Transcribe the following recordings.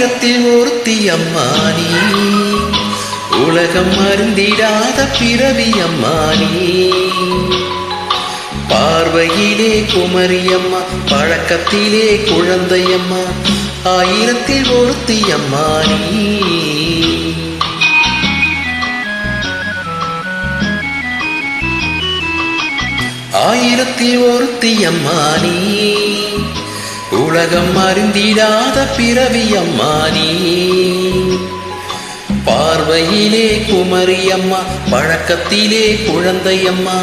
ஆயிரத்தில் ஒருத்தி அம்மானி, உலகம் அறிந்திடாத பிறவி அம்மானி. பார்வையிலே குமரியம்மா, பழக்கத்திலே குழந்தையம்மா, ஆயிரத்தில் ஒருத்தி அம்மானி. ஆயிரத்தில் ஒருத்தி அம்மானி, உலகம் அறிந்திடாத பிறவி அம்மானி. பார்வையிலே குமரியம்மா, பழக்கத்திலே குழந்தையம்மா,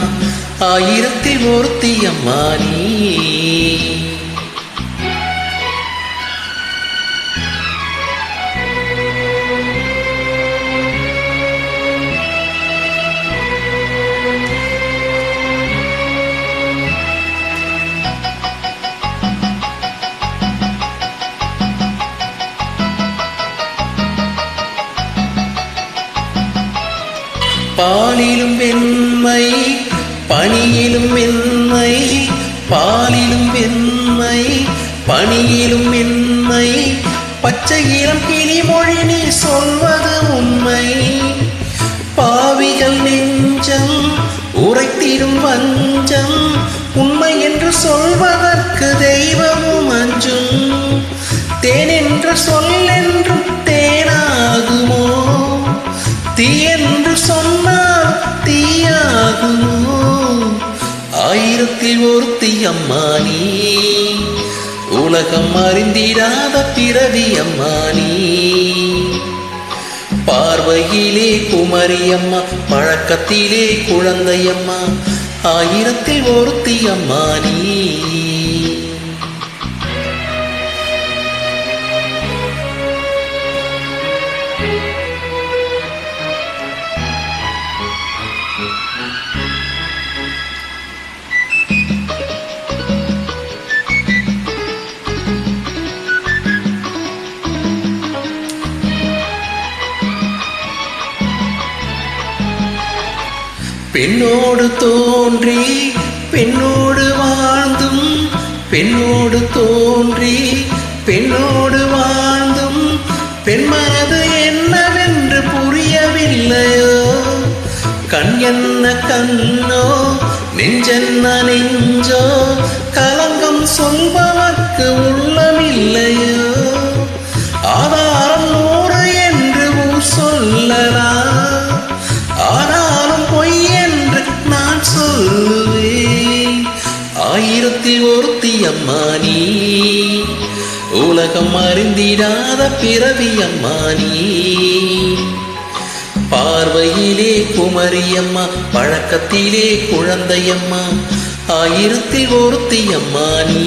ஆயிரத்தில் ஒருத்தி அம்மானி. பாலிலும் வெண்மை, பணியிலும் மென்மை, பாலிலும் வெண்மை, பணியிலும் மென்மை, பச்சை இளம் கிளிமொழி நீ சொல்வது உண்மை. பாவிகள் நெஞ்சம் உரைத்திடும் வஞ்சம், உண்மை என்று சொல்வதற்கு தெய்வமும் அஞ்சும். தேன் என்ற சொல்லென்றும் தேனாகுமோ, தீ என்று சொன்னால் தீயாகுமோ. ஆயிரத்தில் ஒருத்தி அம்மானி, உலகம் அறிந்திடாத பிறவி அம்மானி. பார்வையிலே குமரியம்மா, பழக்கத்திலே குழந்தையம்மா, ஆயிரத்தில் ஒருத்தி அம்மானி. பெண்ணோடு தோன்றி பெண்ணோடு வாழ்ந்தும், பெண்ணோடு தோன்றி பெண்ணோடு வாழ்ந்தும், பெண்மனது என்னவென்று புரியவில்லையோ. கண் என்ன கண்ணோ, நெஞ்சென்ன நெஞ்சோ, கலங்கம் சொல்பவர்க்கு உள்ளமில்லையோ. ஆதாரம் 100 என்று சொல்லலாம், ஆனாலும் பொய் என்று நான் சொல்லுவேன். ஆயிரத்தில் ஒருத்தி அம்மானி, உலகம் அறிந்திடாத பிறவி அம்மானி. பார்வையிலே குமரியம்மா, பழக்கத்திலே குழந்தையம்மா, ஆயிரத்தில் ஒருத்தி அம்மானி.